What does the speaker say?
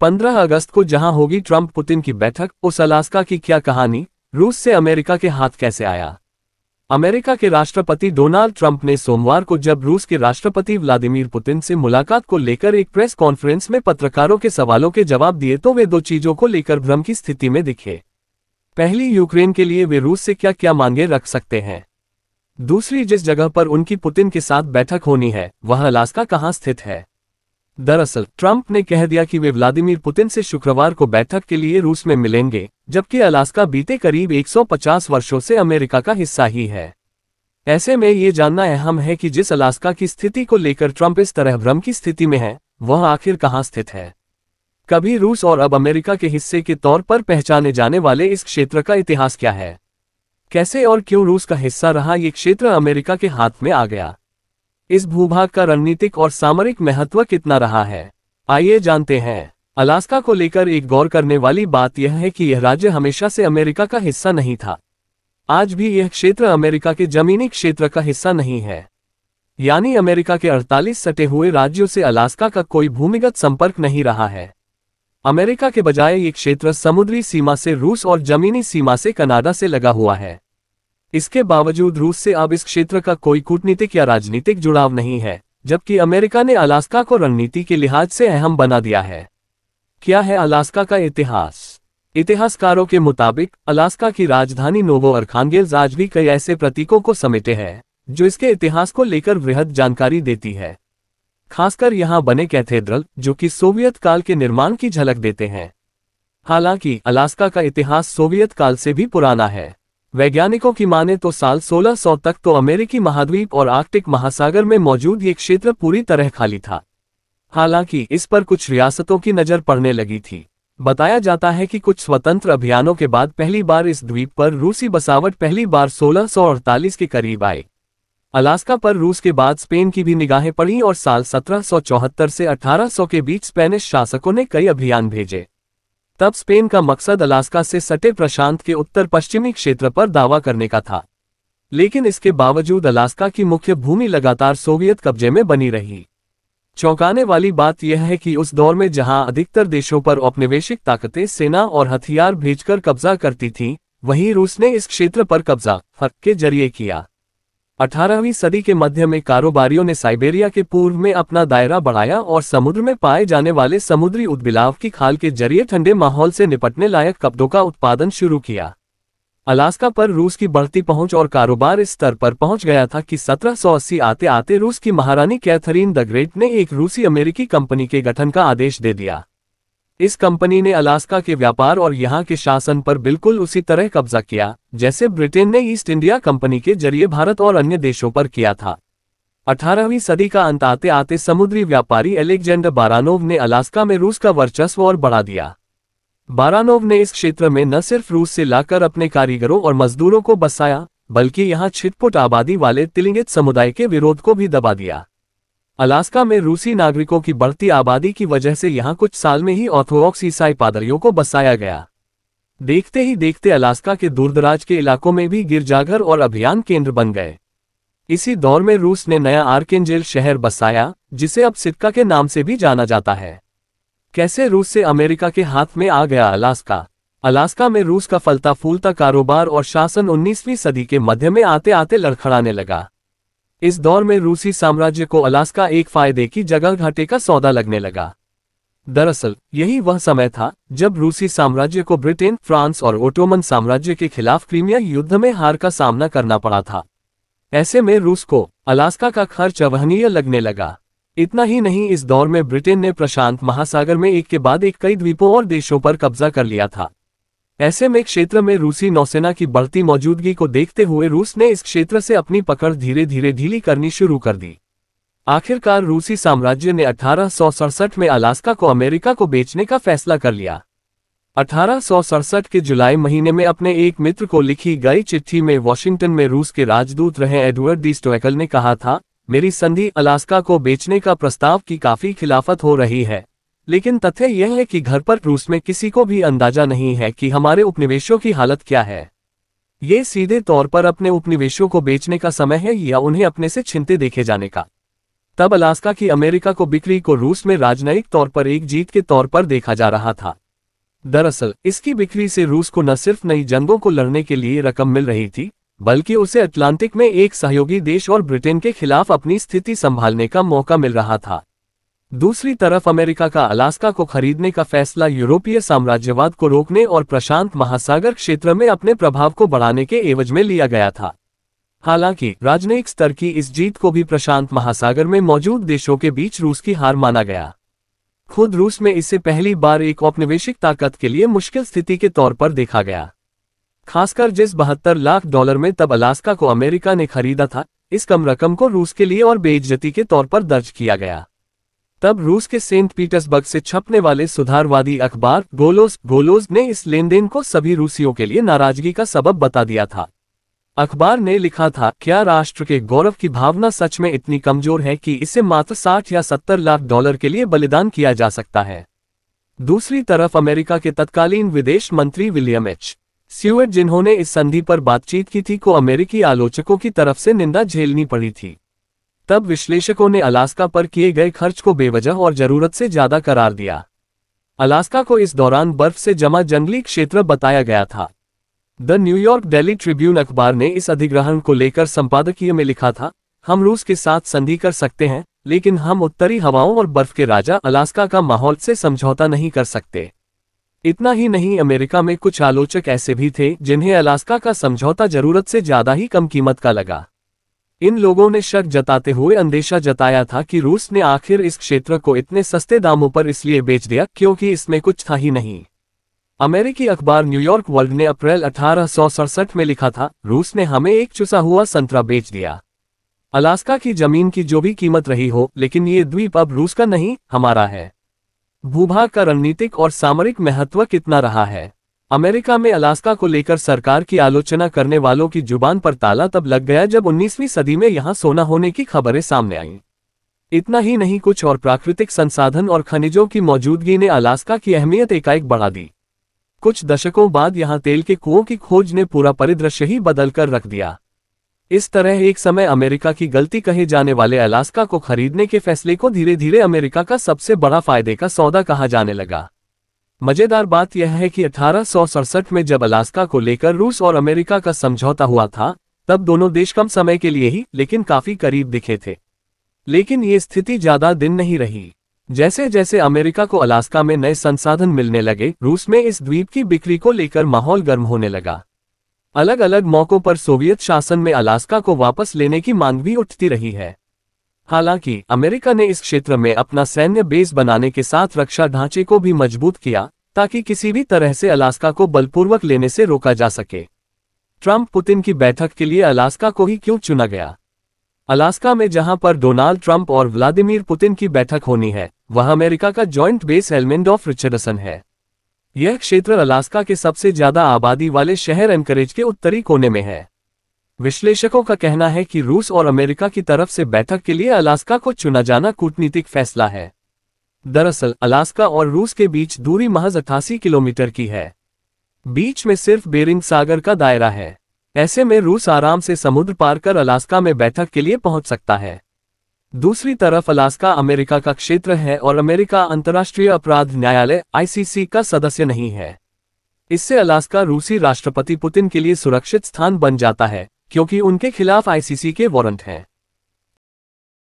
15 अगस्त को जहां होगी ट्रंप पुतिन की बैठक, उस अलास्का की क्या कहानी, रूस से अमेरिका के हाथ कैसे आया। अमेरिका के राष्ट्रपति डोनाल्ड ट्रंप ने सोमवार को जब रूस के राष्ट्रपति व्लादिमीर पुतिन से मुलाकात को लेकर एक प्रेस कॉन्फ्रेंस में पत्रकारों के सवालों के जवाब दिए तो वे दो चीजों को लेकर भ्रम की स्थिति में दिखे। पहली, यूक्रेन के लिए वे रूस से क्या क्या मांगे रख सकते हैं। दूसरी, जिस जगह पर उनकी पुतिन के साथ बैठक होनी है वह अलास्का कहां स्थित है। दरअसल ट्रंप ने कह दिया कि वे व्लादिमीर पुतिन से शुक्रवार को बैठक के लिए रूस में मिलेंगे, जबकि अलास्का बीते करीब 150 वर्षों से अमेरिका का हिस्सा ही है। ऐसे में ये जानना अहम है कि जिस अलास्का की स्थिति को लेकर ट्रंप इस तरह भ्रम की स्थिति में है, वह आखिर कहां स्थित है। कभी रूस और अब अमेरिका के हिस्से के तौर पर पहचाने जाने वाले इस क्षेत्र का इतिहास क्या है। कैसे और क्यों रूस का हिस्सा रहा ये क्षेत्र अमेरिका के हाथ में आ गया। इस भूभाग का रणनीतिक और सामरिक महत्व कितना रहा है, आइए जानते हैं। अलास्का को लेकर एक गौर करने वाली बात यह है कि यह राज्य हमेशा से अमेरिका का हिस्सा नहीं था। आज भी यह क्षेत्र अमेरिका के जमीनी क्षेत्र का हिस्सा नहीं है, यानी अमेरिका के 48 सटे हुए राज्यों से अलास्का का कोई भूमिगत संपर्क नहीं रहा है। अमेरिका के बजाय ये क्षेत्र समुद्री सीमा से रूस और जमीनी सीमा से कनाडा से लगा हुआ है। इसके बावजूद रूस से अब इस क्षेत्र का कोई कूटनीतिक या राजनीतिक जुड़ाव नहीं है, जबकि अमेरिका ने अलास्का को रणनीति के लिहाज से अहम बना दिया है। क्या है अलास्का का इतिहास। इतिहासकारों के मुताबिक अलास्का की राजधानी नोवो अर्खांगेल्स्क आज भी कई ऐसे प्रतीकों को समेटे है जो इसके इतिहास को लेकर वृहद जानकारी देती है। खासकर यहां बने कैथेड्रल जो कि सोवियत काल के निर्माण की झलक देते हैं। हालांकि अलास्का का इतिहास सोवियत काल से भी पुराना है। वैज्ञानिकों की माने तो साल 1600 तक तो अमेरिकी महाद्वीप और आर्कटिक महासागर में मौजूद ये क्षेत्र पूरी तरह खाली था। हालांकि इस पर कुछ रियासतों की नजर पड़ने लगी थी। बताया जाता है कि कुछ स्वतंत्र अभियानों के बाद पहली बार इस द्वीप पर रूसी बसावट पहली बार 1648 के करीब आई। अलास्का पर रूस के बाद स्पेन की भी निगाहें पड़ी और साल 1774 से 1800 के बीच स्पेनिश शासकों ने कई अभियान भेजे। तब स्पेन का मकसद अलास्का से सटे प्रशांत के उत्तर पश्चिमी क्षेत्र पर दावा करने का था, लेकिन इसके बावजूद अलास्का की मुख्य भूमि लगातार सोवियत कब्जे में बनी रही। चौंकाने वाली बात यह है कि उस दौर में जहां अधिकतर देशों पर औपनिवेशिक ताकतें सेना और हथियार भेजकर कब्जा करती थीं, वहीं रूस ने इस क्षेत्र पर कब्जा फर्क के जरिए किया। 18वीं सदी के मध्य में कारोबारियों ने साइबेरिया के पूर्व में अपना दायरा बढ़ाया और समुद्र में पाए जाने वाले समुद्री उद्बिलाव की खाल के जरिए ठंडे माहौल से निपटने लायक कपड़ों का उत्पादन शुरू किया। अलास्का पर रूस की बढ़ती पहुंच और कारोबार इस स्तर पर पहुंच गया था कि 1780 आते आते रूस की महारानी कैथरीन द ग्रेट ने एक रूसी अमेरिकी कंपनी के गठन का आदेश दे दिया। इस कंपनी ने अलास्का के व्यापार और यहाँ के शासन पर बिल्कुल उसी तरह कब्जा किया जैसे ब्रिटेन ने ईस्ट इंडिया कंपनी के जरिए भारत और अन्य देशों पर किया था। 18वीं सदी का अंत आते आते समुद्री व्यापारी अलेक्जेंडर बारानोव ने अलास्का में रूस का वर्चस्व और बढ़ा दिया। बारानोव ने इस क्षेत्र में न सिर्फ रूस से लाकर अपने कारीगरों और मजदूरों को बसाया, बल्कि यहाँ छिटपुट आबादी वाले तिलिंगित समुदाय के विरोध को भी दबा दिया। अलास्का में रूसी नागरिकों की बढ़ती आबादी की वजह से यहाँ कुछ साल में ही ऑर्थोडॉक्स ईसाई पादरियों को बसाया गया। देखते ही देखते अलास्का के दूरदराज के इलाकों में भी गिरजाघर और अभियान केंद्र बन गए। इसी दौर में रूस ने नया आर्केंजेल शहर बसाया, जिसे अब सिटका के नाम से भी जाना जाता है। कैसे रूस से अमेरिका के हाथ में आ गया अलास्का। अलास्का में रूस का फलता फूलता कारोबार और शासन 19वीं सदी के मध्य में आते आते लड़खड़ाने लगा। इस दौर में रूसी साम्राज्य को अलास्का एक फायदे की जगह घाटे का सौदा लगने लगा। दरअसल यही वह समय था जब रूसी साम्राज्य को ब्रिटेन, फ्रांस और ओटोमन साम्राज्य के खिलाफ क्रीमिया युद्ध में हार का सामना करना पड़ा था। ऐसे में रूस को अलास्का का खर्च अवहनीय लगने लगा। इतना ही नहीं, इस दौर में ब्रिटेन ने प्रशांत महासागर में एक के बाद एक कई द्वीपों और देशों पर कब्जा कर लिया था। ऐसे में क्षेत्र में रूसी नौसेना की बढ़ती मौजूदगी को देखते हुए रूस ने इस क्षेत्र से अपनी पकड़ धीरे धीरे ढीली करनी शुरू कर दी। आखिरकार रूसी साम्राज्य ने 1867 में अलास्का को अमेरिका को बेचने का फैसला कर लिया। 1867 के जुलाई महीने में अपने एक मित्र को लिखी गई चिट्ठी में वॉशिंगटन में रूस के राजदूत रहे एडवर्ड डी स्टोएकल ने कहा था, मेरी संधि अलास्का को बेचने का प्रस्ताव की काफी खिलाफत हो रही है, लेकिन तथ्य यह है कि घर पर रूस में किसी को भी अंदाजा नहीं है कि हमारे उपनिवेशों की हालत क्या है। ये सीधे तौर पर अपने उपनिवेशों को बेचने का समय है या उन्हें अपने से छिनते देखे जाने का। तब अलास्का की अमेरिका को बिक्री को रूस में राजनयिक तौर पर एक जीत के तौर पर देखा जा रहा था। दरअसल इसकी बिक्री से रूस को न सिर्फ नई जंगों को लड़ने के लिए रकम मिल रही थी, बल्कि उसे अटलांटिक में एक सहयोगी देश और ब्रिटेन के खिलाफ अपनी स्थिति संभालने का मौका मिल रहा था। दूसरी तरफ अमेरिका का अलास्का को खरीदने का फैसला यूरोपीय साम्राज्यवाद को रोकने और प्रशांत महासागर क्षेत्र में अपने प्रभाव को बढ़ाने के एवज में लिया गया था। हालांकि राजनयिक स्तर की इस जीत को भी प्रशांत महासागर में मौजूद देशों के बीच रूस की हार माना गया। खुद रूस में इसे पहली बार एक औपनिवेशिक ताकत के लिए मुश्किल स्थिति के तौर पर देखा गया, खासकर जिस $72 लाख में तब अलास्का को अमेरिका ने खरीदा था। इस कम रकम को रूस के लिए और बेइज्जती के तौर पर दर्ज किया गया। तब रूस के सेंट पीटर्सबर्ग से छपने वाले सुधारवादी अखबार गोलोस ने इस लेनदेन को सभी रूसियों के लिए नाराजगी का सबब बता दिया था। अखबार ने लिखा था, क्या राष्ट्र के गौरव की भावना सच में इतनी कमजोर है कि इसे मात्र 60 या 70 लाख के लिए बलिदान किया जा सकता है। दूसरी तरफ अमेरिका के तत्कालीन विदेश मंत्री विलियम एच स्यूअर्ट, जिन्होंने इस संधि पर बातचीत की थी, को अमेरिकी आलोचकों की तरफ से निंदा झेलनी पड़ी थी। तब विश्लेषकों ने अलास्का पर किए गए खर्च को बेवजह और जरूरत से ज्यादा करार दिया। अलास्का को इस दौरान बर्फ से जमा जंगली क्षेत्र बताया गया था। द न्यूयॉर्क डेली ट्रिब्यून अखबार ने इस अधिग्रहण को लेकर संपादकीय में लिखा था, हम रूस के साथ संधि कर सकते हैं, लेकिन हम उत्तरी हवाओं और बर्फ के राजा अलास्का का माहौल से समझौता नहीं कर सकते। इतना ही नहीं, अमेरिका में कुछ आलोचक ऐसे भी थे जिन्हें अलास्का का समझौता जरूरत से ज्यादा ही कम कीमत का लगा। इन लोगों ने शक जताते हुए अंदेशा जताया था कि रूस ने आखिर इस क्षेत्र को इतने सस्ते दामों पर इसलिए बेच दिया क्योंकि इसमें कुछ था ही नहीं। अमेरिकी अखबार न्यूयॉर्क वर्ल्ड ने अप्रैल 1867 में लिखा था, रूस ने हमें एक चुसा हुआ संतरा बेच दिया। अलास्का की जमीन की जो भी कीमत रही हो, लेकिन ये द्वीप अब रूस का नहीं, हमारा है। भूभाग का रणनीतिक और सामरिक महत्व कितना रहा है। अमेरिका में अलास्का को लेकर सरकार की आलोचना करने वालों की जुबान पर ताला तब लग गया जब 19वीं सदी में यहां सोना होने की खबरें सामने आईं। इतना ही नहीं, कुछ और प्राकृतिक संसाधन और खनिजों की मौजूदगी ने अलास्का की अहमियत एकाएक बढ़ा दी। कुछ दशकों बाद यहां तेल के कुओं की खोज ने पूरा परिदृश्य ही बदल कर रख दिया। इस तरह एक समय अमेरिका की गलती कहे जाने वाले अलास्का को खरीदने के फैसले को धीरे धीरे अमेरिका का सबसे बड़ा फायदे का सौदा कहा जाने लगा। मजेदार बात यह है कि 1867 में जब अलास्का को लेकर रूस और अमेरिका का समझौता हुआ था, तब दोनों देश कम समय के लिए ही लेकिन काफी करीब दिखे थे। लेकिन ये स्थिति ज्यादा दिन नहीं रही। जैसे जैसे अमेरिका को अलास्का में नए संसाधन मिलने लगे, रूस में इस द्वीप की बिक्री को लेकर माहौल गर्म होने लगा। अलग अलग मौकों पर सोवियत शासन में अलास्का को वापस लेने की मांग भी उठती रही है। हालांकि अमेरिका ने इस क्षेत्र में अपना सैन्य बेस बनाने के साथ रक्षा ढांचे को भी मजबूत किया, ताकि किसी भी तरह से अलास्का को बलपूर्वक लेने से रोका जा सके। ट्रंप पुतिन की बैठक के लिए अलास्का को ही क्यों चुना गया? अलास्का में जहां पर डोनाल्ड ट्रंप और व्लादिमीर पुतिन की बैठक होनी है, वह अमेरिका का जॉइंट बेस एल्मेंड ऑफ रिचर्डसन है। यह क्षेत्र अलास्का के सबसे ज्यादा आबादी वाले शहर एनकरेज के उत्तरी कोने में है। विश्लेषकों का कहना है कि रूस और अमेरिका की तरफ से बैठक के लिए अलास्का को चुना जाना कूटनीतिक फैसला है। दरअसल अलास्का और रूस के बीच दूरी महज 88 किलोमीटर की है। बीच में सिर्फ बेरिंग सागर का दायरा है। ऐसे में रूस आराम से समुद्र पार कर अलास्का में बैठक के लिए पहुंच सकता है। दूसरी तरफ अलास्का अमेरिका का क्षेत्र है और अमेरिका अंतर्राष्ट्रीय अपराध न्यायालय (ICC) का सदस्य नहीं है। इससे अलास्का रूसी राष्ट्रपति पुतिन के लिए सुरक्षित स्थान बन जाता है, क्योंकि उनके खिलाफ ICC के वारंट हैं।